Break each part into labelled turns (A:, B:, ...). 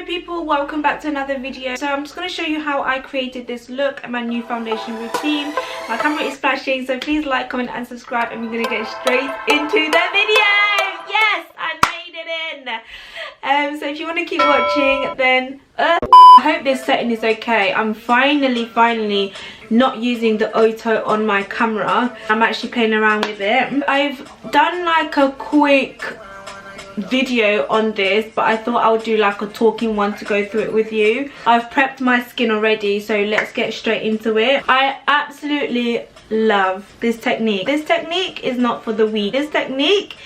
A: my people, welcome back to another video. So I'm just going to show you how I created this look and my new foundation routine. My camera is flashing, so please like, comment and subscribe, and we're going to get straight into the video. Yes, I made it in. So if you want to keep watching, then I hope this setting is okay. I'm finally not using the auto on my camera. I'm actually playing around with it. I've done like a quick video on this, but I thought I would do like a talking one to go through it with you. I've prepped my skin already, so let's get straight into it. I absolutely love this technique. This technique is not for the weak. This technique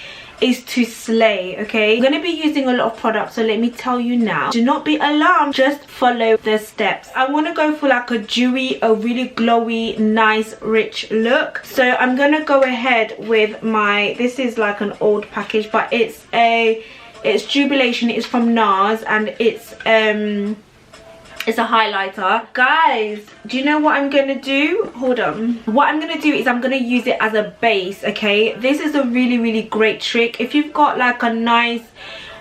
A: is to slay, okay? I'm gonna be using a lot of products, so let me tell you now, do not be alarmed, just follow the steps. I want to go for like a dewy, a really glowy, nice, rich look. So I'm gonna go ahead with my, this is like an old package, but it's Jubilation. It's from NARS, and it's a highlighter. Guys, do you know what I'm gonna do? Hold on. What I'm gonna do is I'm gonna use it as a base, okay? This is a really great trick. If you've got like a nice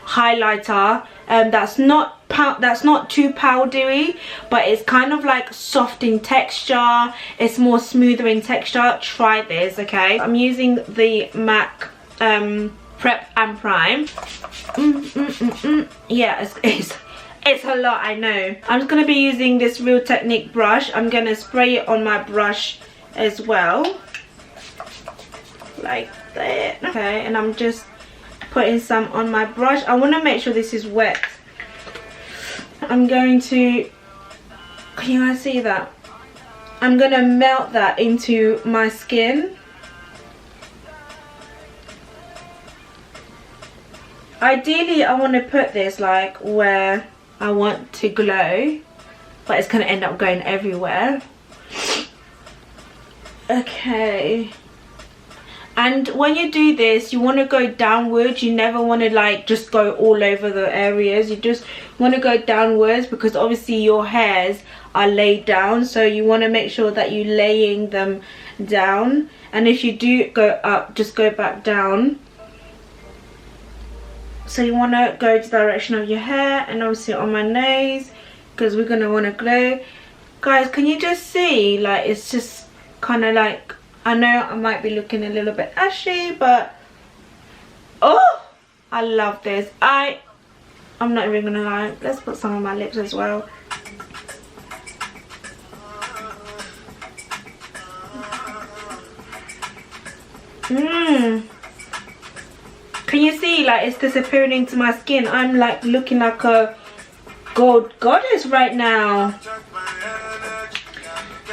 A: highlighter that's not too powdery, but it's kind of like soft in texture, it's more smoother in texture, try this, okay? I'm using the MAC Prep and Prime. Yeah, it's a lot, I know. I'm just going to be using this Real Technique brush. I'm going to spray it on my brush as well, like that. Okay, and I'm just putting some on my brush. I want to make sure this is wet. I'm going to, can you guys see that? I'm going to melt that into my skin. Ideally, I want to put this like where I want to glow, but it's gonna end up going everywhere. Okay, and when you do this, you want to go downwards. You never want to like just go all over the areas. You just want to go downwards, because obviously your hairs are laid down, so you want to make sure that you're laying them down. And if you do go up, just go back down. So you want to go to the direction of your hair, and obviously on my nose, because we're going to want to glow. Guys, can you just see, like, it's just kind of like, I know I might be looking a little bit ashy, but oh, I love this. I'm not even going to lie, let's put some on my lips as well. Can you see, like, it's disappearing into my skin? I'm like looking like a gold goddess right now.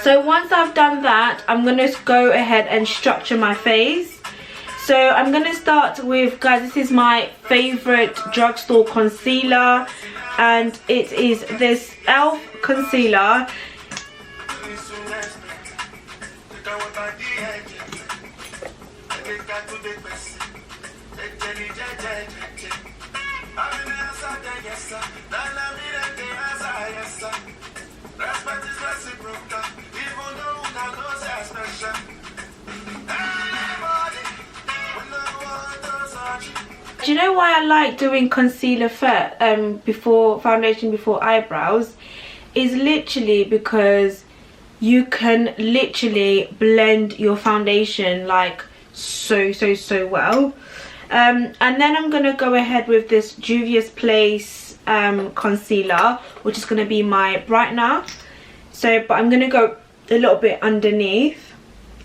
A: So once I've done that, I'm gonna go ahead and structure my face. So I'm gonna start with, guys, this is my favorite drugstore concealer, and it is this e.l.f. concealer. Do you know why I like doing concealer first, before foundation, before eyebrows? Is literally because you can literally blend your foundation like so well. And then I'm gonna go ahead with this Juvia's Place concealer, which is gonna be my brightener. So, but I'm gonna go a little bit underneath.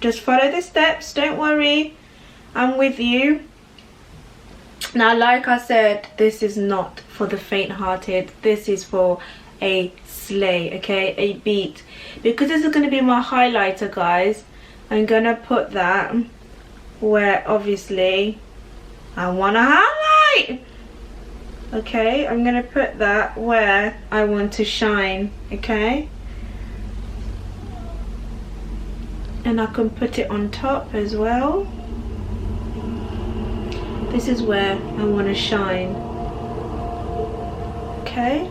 A: Just follow the steps, don't worry, I'm with you. Now, like I said, this is not for the faint-hearted. This is for a slay, okay, a beat. Because this is gonna be my highlighter, guys, I'm gonna put that where obviously I want to highlight. Okay, I'm gonna put that where I want to shine, okay? And I can put it on top as well. This is where I want to shine. Okay,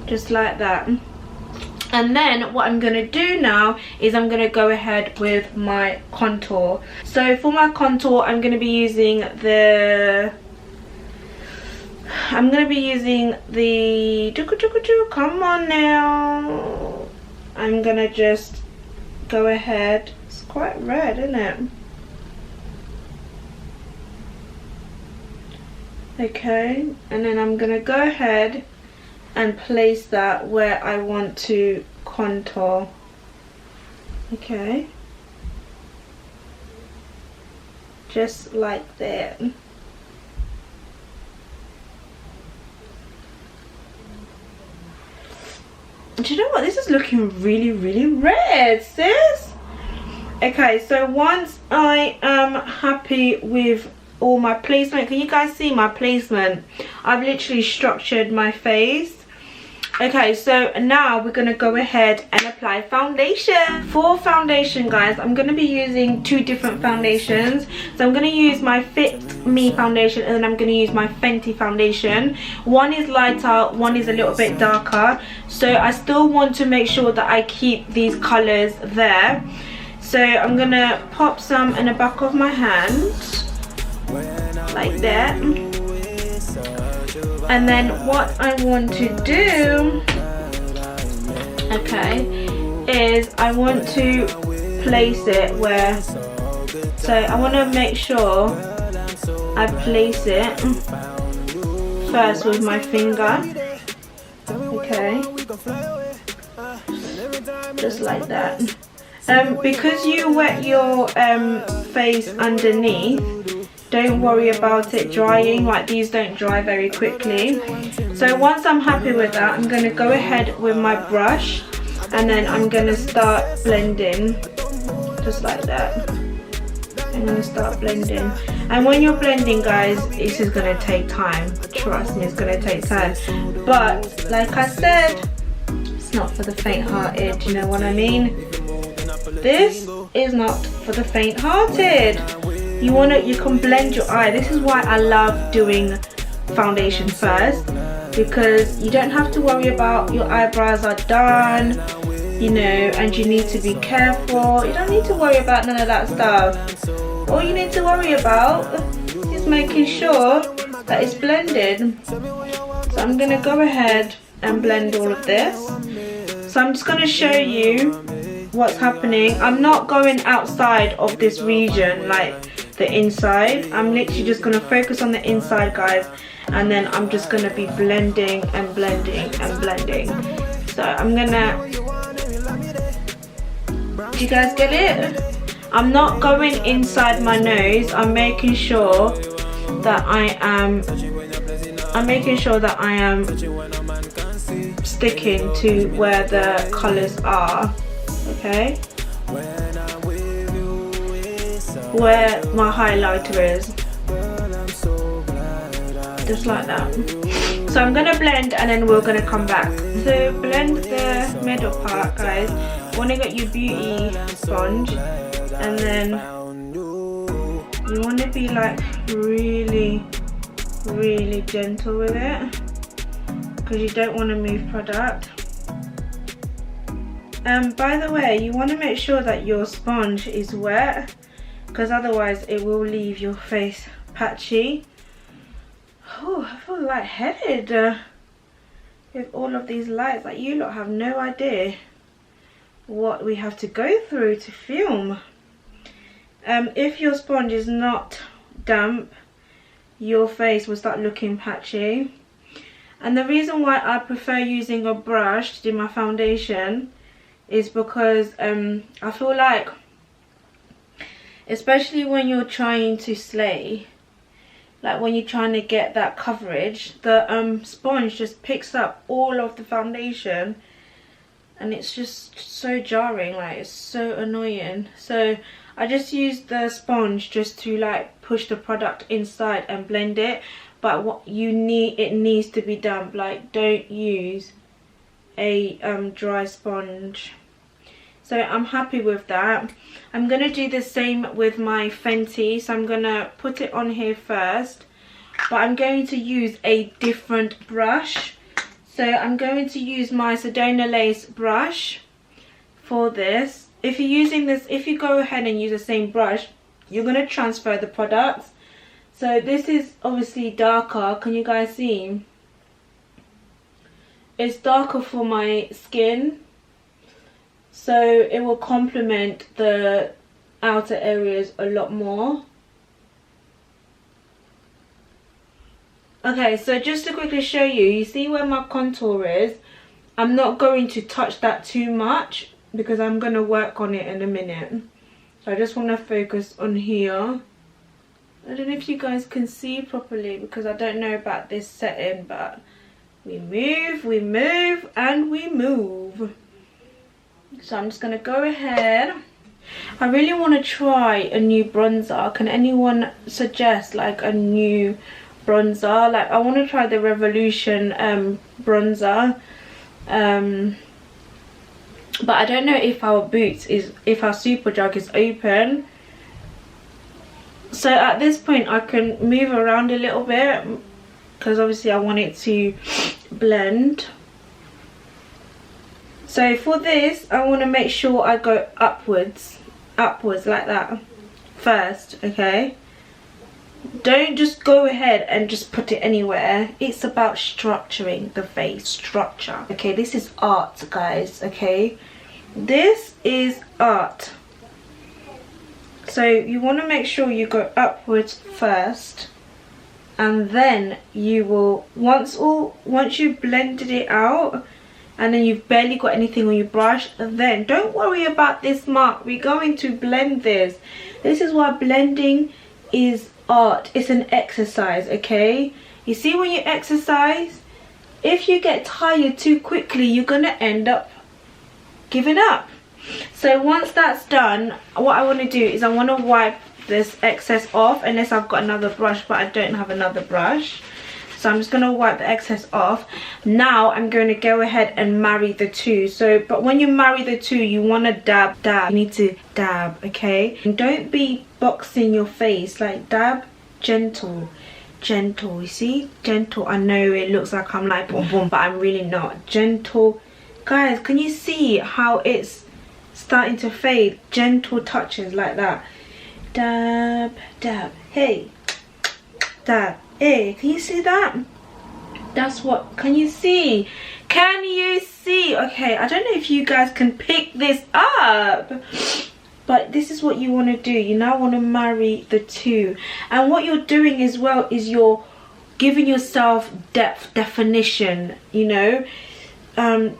A: just like that. And then what I'm going to do now is I'm going to go ahead with my contour. So for my contour, I'm going to be using the I'm going to be using the come on now, I'm going to just go ahead, it's quite red, isn't it? Okay, and then I'm going to go ahead and place that where I want to contour. Okay, just like that. Do you know what, this is looking really red, sis. Okay, so once I am happy with all my placement, can you guys see my placement? I've literally structured my face. Okay, so now we're gonna go ahead and apply foundation. For foundation, guys, I'm gonna be using two different foundations. So I'm gonna use my Fit Me foundation, and then I'm gonna use my Fenty foundation. One is lighter, one is a little bit darker. So I still want to make sure that I keep these colors there. So I'm gonna pop some in the back of my hand, like that. And then what I want to do, okay, is I want to place it where, so I want to make sure I place it first with my finger, okay, just like that. Because you wet your face underneath, don't worry about it drying, like these don't dry very quickly. So once I'm happy with that, I'm going to go ahead with my brush, and then I'm going to start blending, just like that. I'm going to start blending, and when you're blending, guys, this is going to take time, trust me, it's going to take time. But like I said, it's not for the faint-hearted, you know what I mean? This is not for the faint-hearted. You can blend your eye. This is why I love doing foundation first, because you don't have to worry about your eyebrows are done, you know, and you need to be careful. You don't need to worry about none of that stuff. All you need to worry about is making sure that it's blended. So I'm going to go ahead and blend all of this. So I'm just going to show you what's happening. I'm not going outside of this region, like the inside. I'm literally just going to focus on the inside, guys, and then I'm just going to be blending and blending and blending. So I'm gonna, do you guys get it? I'm not going inside my nose. I'm making sure that I am sticking to where the colors are, okay, where my highlighter is, just like that. So I'm gonna blend and then we're gonna come back. So blend the middle part, guys. You wanna get your beauty sponge, and then you wanna be like really gentle with it, because you don't want to move product. By the way, you want to make sure that your sponge is wet, because otherwise it will leave your face patchy. Oh, I feel lightheaded with all of these lights. Like, you lot have no idea what we have to go through to film. If your sponge is not damp, your face will start looking patchy. And the reason why I prefer using a brush to do my foundation is because I feel like, especially when you're trying to slay, like when you're trying to get that coverage, the sponge just picks up all of the foundation, and it's just so jarring, like it's so annoying. So I just use the sponge just to like push the product inside and blend it. But what you need, it needs to be damp. Like, don't use a dry sponge. So I'm happy with that. I'm gonna do the same with my Fenty. So I'm gonna put it on here first, but I'm going to use a different brush. So I'm going to use my Sedona Lace brush for this. If you're using this, if you go ahead and use the same brush, you're gonna transfer the products. So this is obviously darker. Can you guys see? It's darker for my skin, so it will complement the outer areas a lot more. Okay, so just to quickly show you, you see where my contour is? I'm not going to touch that too much because I'm going to work on it in a minute. So I just want to focus on here. I don't know if you guys can see properly because I don't know about this setting, but we move, and we move. So I'm just going to go ahead. I really want to try a new bronzer. Can anyone suggest like a new bronzer? Like I want to try the Revolution bronzer. But I don't know if our Superdrug is open. So at this point I can move around a little bit because obviously I want it to blend. So for this I want to make sure I go upwards like that first, okay? Don't just go ahead and just put it anywhere. It's about structuring the face, structure. Okay, this is art, guys, okay? This is art. So you want to make sure you go upwards first, and then you will, once you've blended it out and then you've barely got anything on your brush, then don't worry about this mark. We're going to blend this. This is why blending is art. It's an exercise, okay? You see, when you exercise, if you get tired too quickly, you're gonna end up giving up. So once that's done, what I want to do is I want to wipe this excess off, unless I've got another brush, but I don't have another brush. So I'm just going to wipe the excess off. Now I'm going to go ahead and marry the two. So, but when you marry the two, you want to dab. You need to dab, okay? And don't be boxing your face. Like, dab, gentle, you see? Gentle. I know it looks like I'm like boom boom, but I'm really not. Gentle. Guys, can you see how it's starting to fade? Gentle touches like that. Dab, dab, hey, dab, hey. Can you see that? That's what, can you see? Can you see? Okay, I don't know if you guys can pick this up, but this is what you want to do. You now want to marry the two, and what you're doing as well is you're giving yourself depth, definition, you know,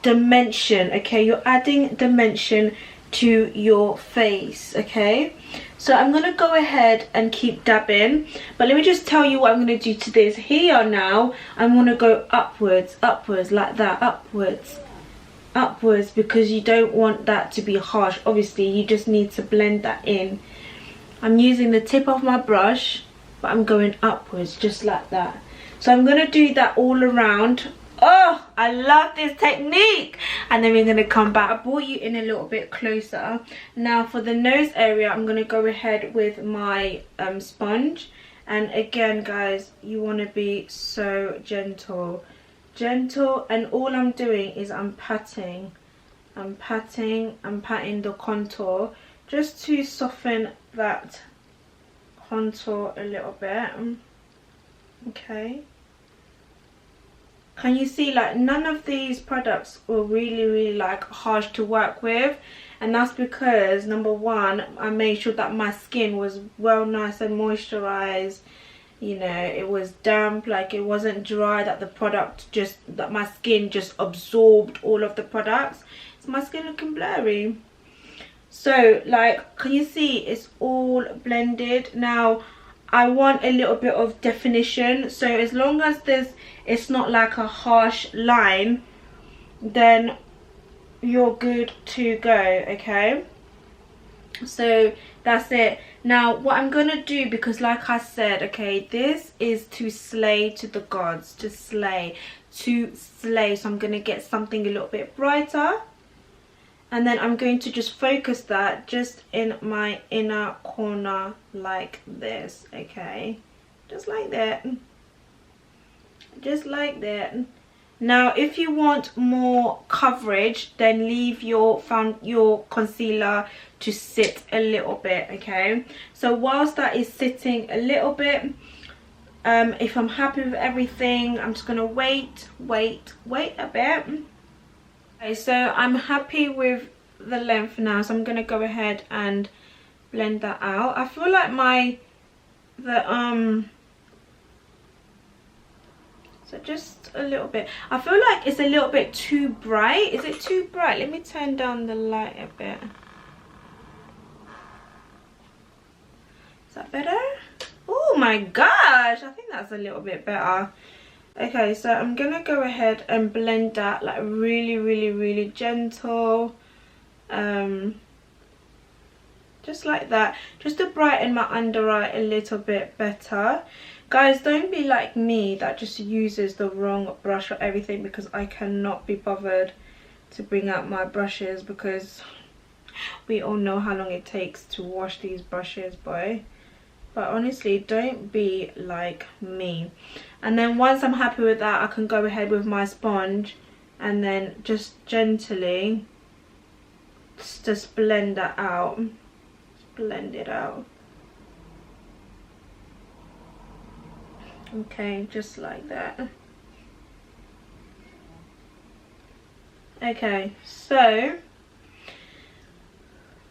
A: dimension. Okay, you're adding dimension to your face. Okay, so I'm gonna go ahead and keep dabbing, but let me just tell you what I'm gonna do to this. Here now I'm gonna go upwards like that, upwards, because you don't want that to be harsh. Obviously you just need to blend that in. I'm using the tip of my brush, but I'm going upwards just like that. So I'm gonna do that all around. Oh, I love this technique. And then we're going to come back. I brought you in a little bit closer. Now for the nose area, I'm going to go ahead with my sponge. And again, guys, you want to be so gentle. Gentle, and all I'm doing is I'm patting the contour just to soften that contour a little bit. Okay. Can you see, like, none of these products were really like harsh to work with, and that's because number one, I made sure that my skin was well nice and moisturized. You know, it was damp, like it wasn't dry, that the product just, that my skin just absorbed all of the products. So my skin looking blurry. So like, can you see it's all blended? Now I want a little bit of definition, so as long as it's not like a harsh line, then you're good to go. Okay, so that's it. Now what I'm gonna do, because like I said, okay, this is to slay to the gods, to slay, so I'm gonna get something a little bit brighter, and then I'm going to just focus that just in my inner corner like this. Okay, just like that, just like that. Now if you want more coverage, then leave your concealer to sit a little bit. Okay, so whilst that is sitting a little bit, if I'm happy with everything, I'm just gonna wait a bit. Okay, so I'm happy with the length now, so I'm gonna go ahead and blend that out. I feel like so just a little bit. I feel like it's a little bit too bright. Is it too bright? Let me turn down the light a bit. Is that better? Oh my gosh, I think that's a little bit better. Okay, so I'm gonna go ahead and blend that like really gentle. Just like that, just to brighten my under eye a little bit better. Guys, don't be like me that just uses the wrong brush for everything, because I cannot be bothered to bring out my brushes, because we all know how long it takes to wash these brushes, boy. But honestly, don't be like me. And then once I'm happy with that, I can go ahead with my sponge and then just gently just blend that out. Just blend it out. Okay, just like that. Okay, so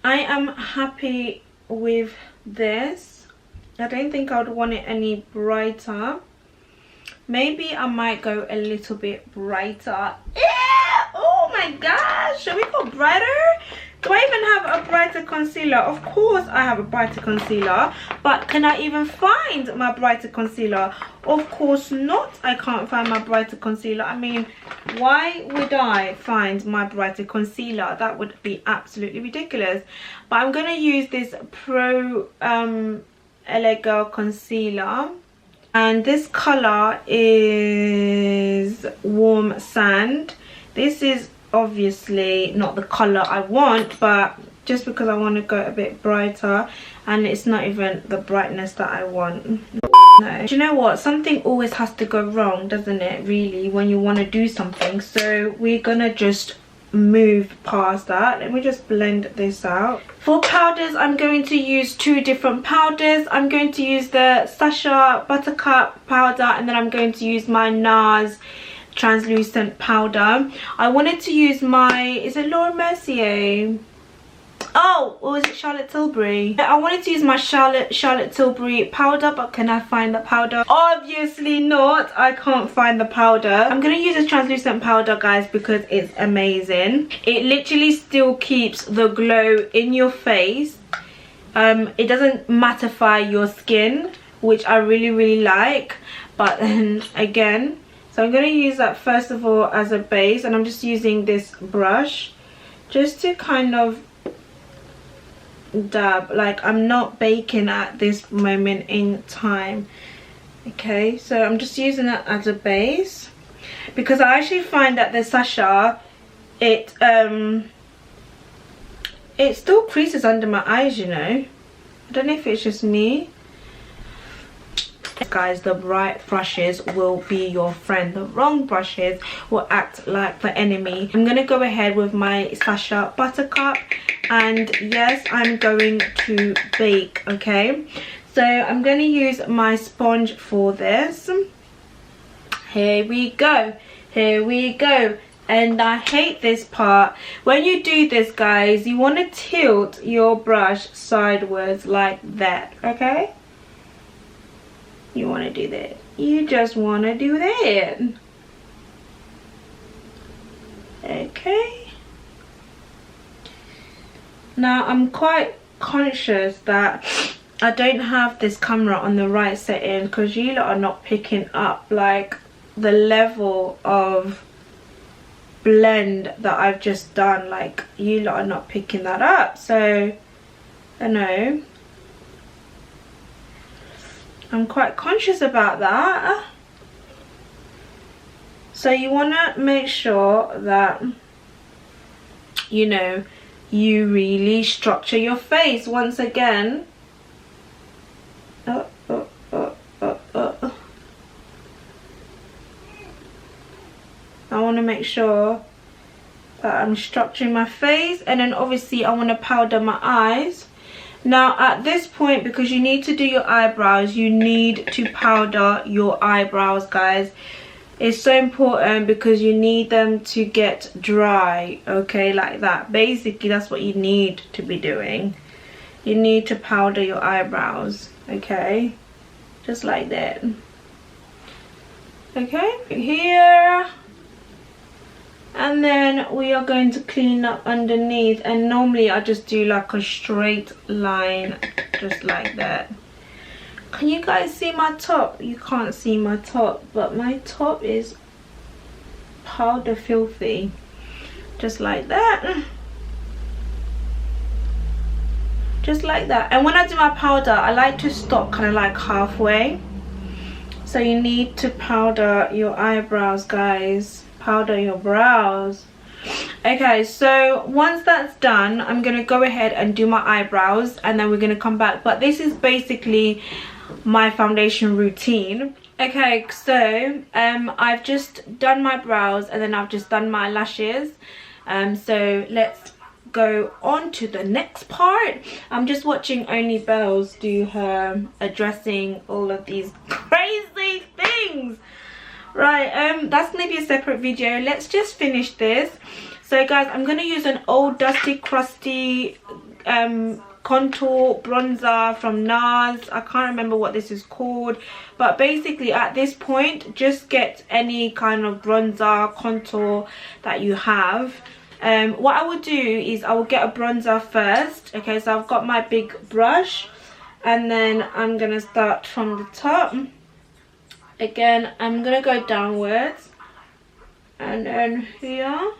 A: I am happy with this. I don't think I would want it any brighter. Maybe I might go a little bit brighter. Yeah! Oh my gosh, should we go brighter? Do I even have a brighter concealer? Of course I have a brighter concealer, but can I even find my brighter concealer? Of course not. I can't find my brighter concealer. I mean, why would I find my brighter concealer? That would be absolutely ridiculous. But I'm going to use this Pro LA Girl concealer, and this color is Warm Sand. This is obviously not the color I want, but just because I want to go a bit brighter, and it's not even the brightness that I want. No. Do you know what, something always has to go wrong, doesn't it, really, when you want to do something? So we're gonna just move past that. Let me just blend this out. For powders, I'm going to use two different powders. I'm going to use the Sacha Buttercup powder, and then I'm going to use my NARS translucent powder. I wanted to use my, is it Laura Mercier? Oh, or is it Charlotte Tilbury? I wanted to use my Charlotte Tilbury powder, but can I find the powder? Obviously not. I can't find the powder. I'm gonna use this translucent powder, guys, because it's amazing. It literally still keeps the glow in your face. It doesn't mattify your skin, which I really like. But then again, so I'm gonna use that first of all as a base, and I'm just using this brush just to kind of dab, like I'm not baking at this moment in time. Okay, so I'm just using it as a base, because I actually find that the Sacha, it still creases under my eyes, you know. I don't know if it's just me. Guys, the right brushes will be your friend, the wrong brushes will act like the enemy. I'm gonna go ahead with my Sacha Buttercup, and yes, I'm going to bake. Okay, so I'm gonna use my sponge for this. Here we go, here we go. And I hate this part. When you do this, guys, you want to tilt your brush sideways like that. Okay, you want to do that. You just want to do that. Okay. Now I'm quite conscious that I don't have this camera on the right setting, because you lot are not picking up like the level of blend that I've just done. Like, you lot are not picking that up. So I know I'm quite conscious about that. So you want to make sure that, you know, you really structure your face. Once again, I want to make sure that I'm structuring my face, and then obviously I want to powder my eyes. Now at this point, because you need to do your eyebrows, you need to powder your eyebrows, guys. It's so important because you need them to get dry, okay, like that. Basically, that's what you need to be doing. You need to powder your eyebrows, okay, just like that. Okay, here, and then we are going to clean up underneath, and normally I just do like a straight line, just like that. Can you guys see my top? You can't see my top, but my top is powder filthy, just like that, just like that. And when I do my powder, I like to stop kind of like halfway. So you need to powder your eyebrows, guys. Powder your brows. Okay, so once that's done, I'm gonna go ahead and do my eyebrows, and then we're gonna come back. But this is basically my foundation routine. Okay, so I've just done my brows, and then I've just done my lashes. So let's go on to the next part. I'm just watching Only Bells do her addressing all of these crazy things. Right, that's gonna be a separate video. Let's just finish this. So guys, I'm gonna use an old dusty crusty contour bronzer from NARS. I can't remember what this is called, but basically at this point, just get any kind of bronzer contour that you have. What I will do is I will get a bronzer first. Okay, so I've got my big brush, and then I'm gonna start from the top. Again, I'm gonna go downwards, and then here,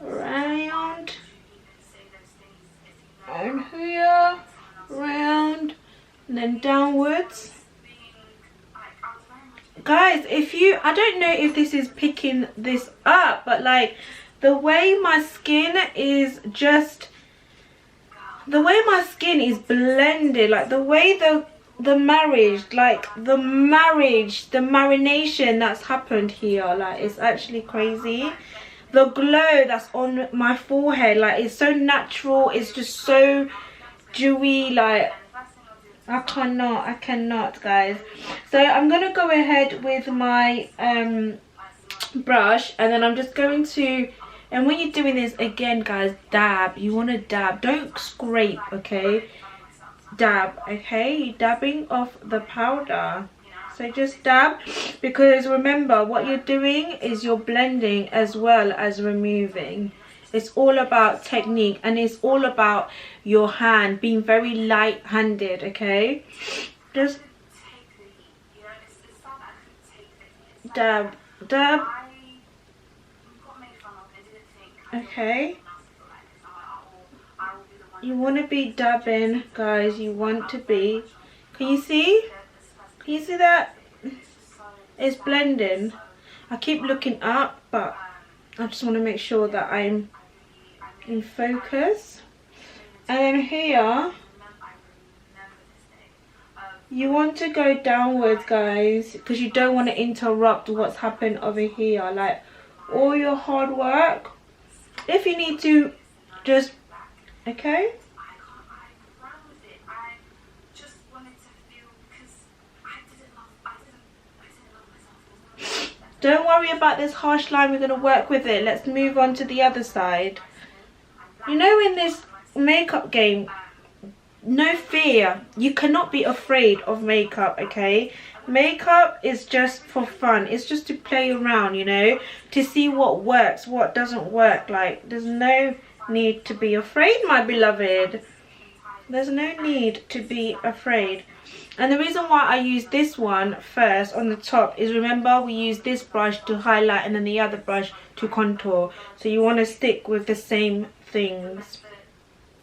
A: round, and here, round, and then downwards. Guys, if you, I don't know if this is picking this up, but like the way my skin is just, the way my skin is blended, like the way the marriage, like the marination that's happened here, like it's actually crazy. The glow that's on my forehead, like it's so natural, it's just so dewy, like I cannot guys. So I'm gonna go ahead with my brush, and then I'm just going to, and when you're doing this, again guys, dab. You want to dab, don't scrape, okay? Dab, okay? You're dabbing off the powder, so just dab, because remember what you're doing is you're blending as well as removing. It's all about technique, and it's all about your hand being very light-handed, okay? Just dab, dab. Okay. You want to be dabbing, guys. You want to be. Can you see? Can you see that? It's blending. I keep looking up, but I just want to make sure that I'm in focus. And then here, you want to go downwards, guys, because you don't want to interrupt what's happened over here. Like all your hard work, if you need to, just, okay? Don't worry about this harsh line, we're going to work with it. Let's move on to the other side. You know, in this makeup game, no fear. You cannot be afraid of makeup, okay? Makeup is just for fun. It's just to play around, you know, to see what works, what doesn't work. Like, there's no need to be afraid, my beloved. There's no need to be afraid. And the reason why I use this one first on the top is, remember, we use this brush to highlight and then the other brush to contour. So you want to stick with the same things.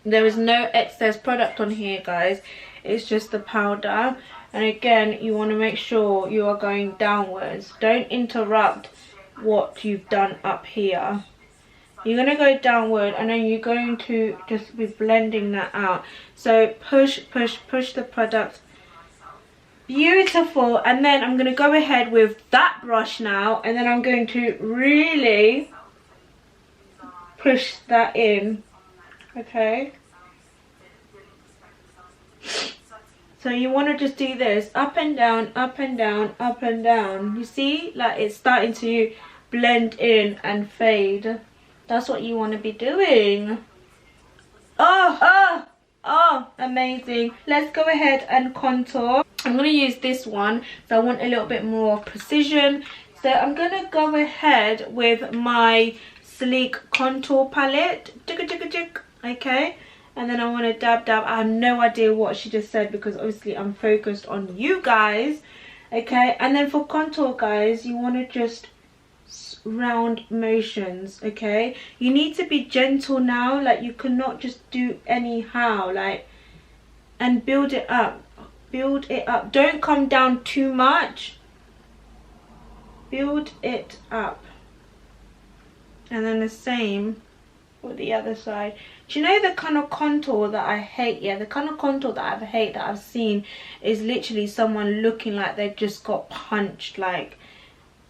A: There is no excess product on here, guys. It's just the powder. And again, you want to make sure you are going downwards. Don't interrupt what you've done up here. You're going to go downward, and then you're going to just be blending that out. So push, push, push the product. Beautiful. And then I'm going to go ahead with that brush now, and then I'm going to really push that in, okay? So you want to just do this up and down, up and down, up and down. You see, like it's starting to blend in and fade. That's what you want to be doing. Oh, amazing. Let's go ahead and contour. I'm going to use this one, so I want a little bit more precision. So I'm going to go ahead with my sleek contour palette. Okay. And then I want to dab. I have no idea what she just said because obviously I'm focused on you guys. Okay. And then for contour, guys, you want to just round motions. Okay. You need to be gentle now. Like you cannot just do anyhow. Like, and build it up. Build it up. Don't come down too much. Build it up. And then the same with the other side. Do you know the kind of contour that I hate? Yeah, the kind of contour that I hate that I've seen is literally someone looking like they just got punched. Like,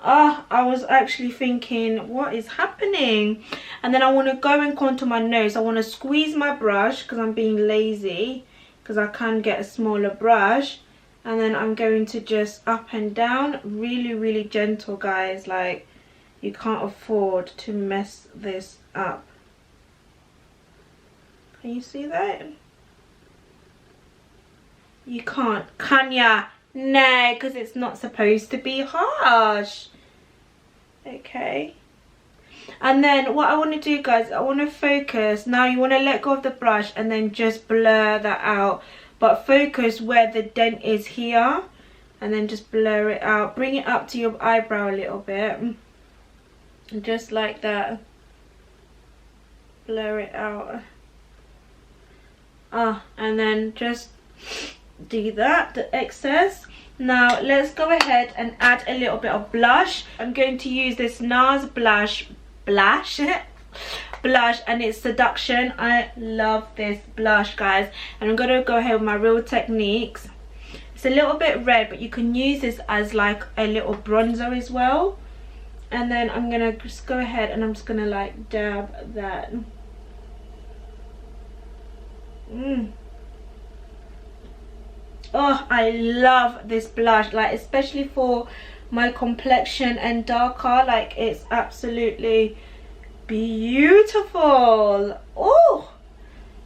A: I was actually thinking, what is happening? And then I want to go and contour my nose. I want to squeeze my brush because I'm being lazy, because I can get a smaller brush. And then I'm going to just up and down, really gentle, guys. Like, you can't afford to mess this up. Can you see that? You can't, can ya? No, because it's not supposed to be harsh. Okay. And then what I want to do, guys, I want to focus. Now you want to let go of the brush and then just blur that out. But focus where the dent is here. And then just blur it out. Bring it up to your eyebrow a little bit. Just like that. Blur it out. And then just do that, the excess. Now let's go ahead and add a little bit of blush. I'm going to use this NARS blush and it's Seduction. I love this blush, guys, and I'm going to go ahead with my Real Techniques. It's a little bit red, but you can use this as like a little bronzer as well. And then I'm going to just go ahead and I'm just going to like dab that. Oh, I love this blush, like especially for my complexion and darker. Like, it's absolutely beautiful. Oh,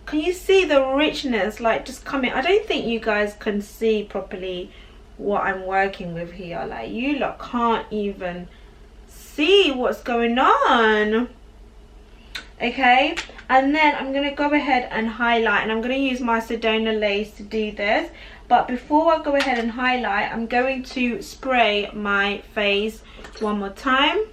A: can you see the richness like just coming? I don't think you guys can see properly what I'm working with here. Like, you lot can't even see what's going on. Okay, and then I'm going to go ahead and highlight, and I'm going to use my Sedona lace to do this. But before I go ahead and highlight, I'm going to spray my face one more time.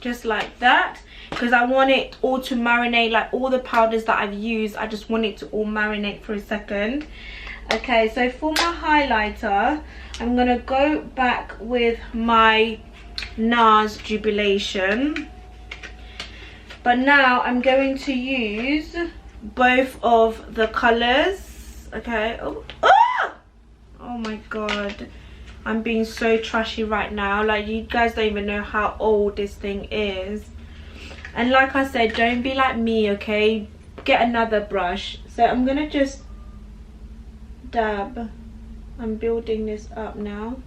A: Just like that, because I want it all to marinate, like all the powders that I've used, I just want it to all marinate for a second. Okay, so for my highlighter, I'm going to go back with my NARS Jubilation. But now I'm going to use both of the colours. Okay. Oh my god. I'm being so trashy right now. Like, you guys don't even know how old this thing is. And like I said, don't be like me, okay? Get another brush. So I'm going to just dab. I'm building this up now.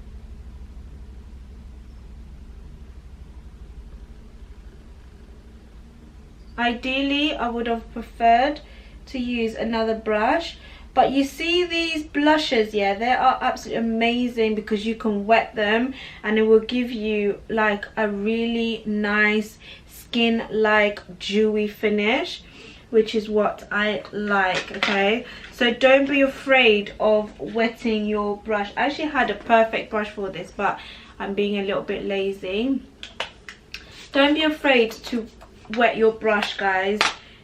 A: Ideally, I would have preferred to use another brush. But you see these blushes, yeah, they are absolutely amazing because you can wet them and it will give you like a really nice skin-like dewy finish, which is what I like, okay? So don't be afraid of wetting your brush. I actually had a perfect brush for this, but I'm being a little bit lazy. Don't be afraid to wet your brush, guys,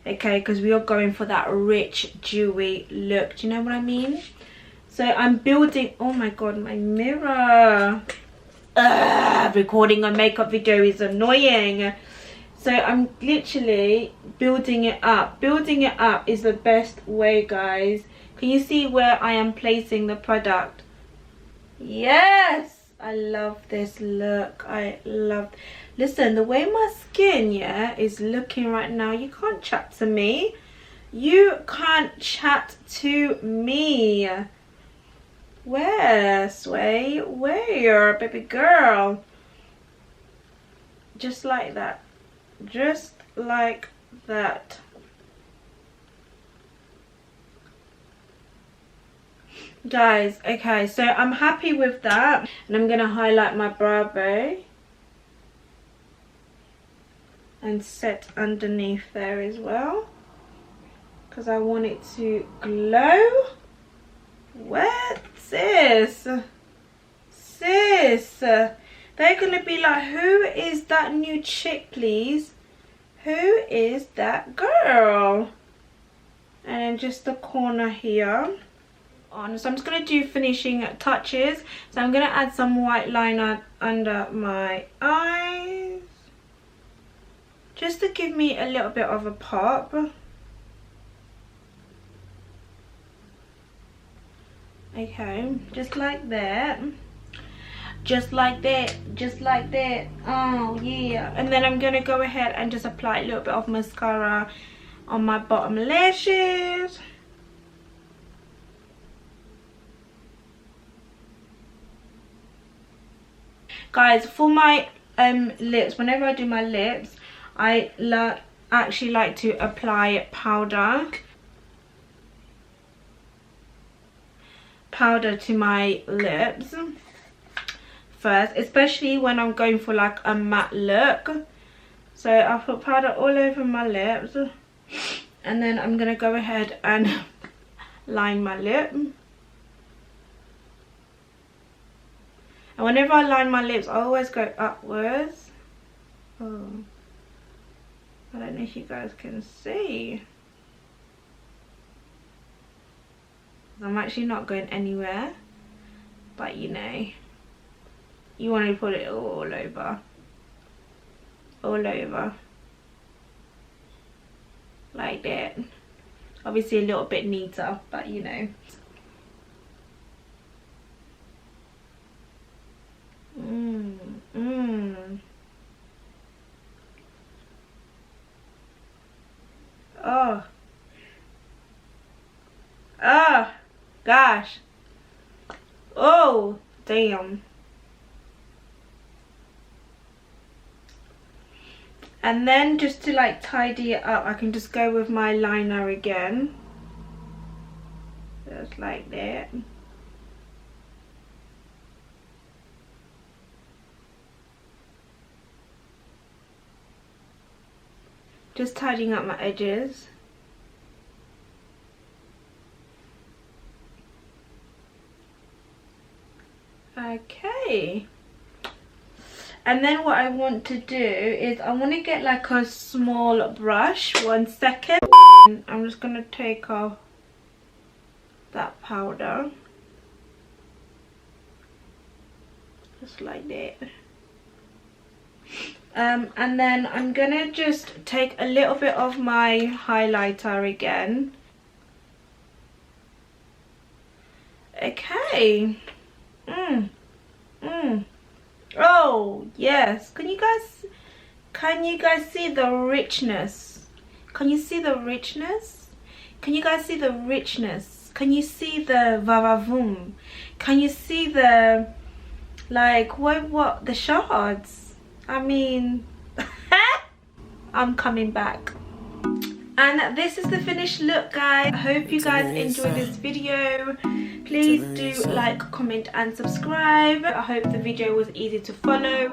A: okay, because we are going for that rich dewy look. Do you know what I mean? So I'm building, oh my god, my mirror. Recording a makeup video is annoying. So I'm literally building it up. Building it up is the best way, guys. Can you see where I am placing the product? Yes, I love this look. I love. Listen, the way my skin, yeah, is looking right now, you can't chat to me. You can't chat to me. Where, Sway? Where, baby girl? Just like that. Just like that. Guys, okay, so I'm happy with that. And I'm going to highlight my brow bone. And set underneath there as well. Because I want it to glow. What? Sis? Sis? They're going to be like, who is that new chick, please? Who is that girl? And then just the corner here. On. So I'm just going to do finishing touches. So I'm going to add some white liner under my eyes. Just to give me a little bit of a pop. Okay, just like that. Just like that. Just like that. Oh, yeah. And then I'm going to go ahead and just apply a little bit of mascara on my bottom lashes. Guys, for my lips, whenever I do my lips, I actually like to apply powder to my lips first, especially when I'm going for like a matte look. So I'll put powder all over my lips, and then I'm gonna go ahead and line my lip. And whenever I line my lips, I always go upwards. Oh, I don't know if you guys can see. I'm actually not going anywhere, but you know, you want to put it all over, like that. Obviously a little bit neater, but you know. Oh gosh. Oh damn. And then just to like tidy it up, I can just go with my liner again, just like that. Just tidying up my edges. Okay. And then what I want to do is I want to get like a small brush. 1 second. I'm just going to take off that powder. Just like that. And then I'm going to just take a little bit of my highlighter again. Okay. Oh yes, can you guys see the richness? Can you see the richness? Can you guys see the richness? Can you see the vavavoom? Can you see the, like, what the shards? I mean, I'm coming back. And this is the finished look, guys. I hope you guys enjoyed this video. Please do like, comment and subscribe. I hope the video was easy to follow.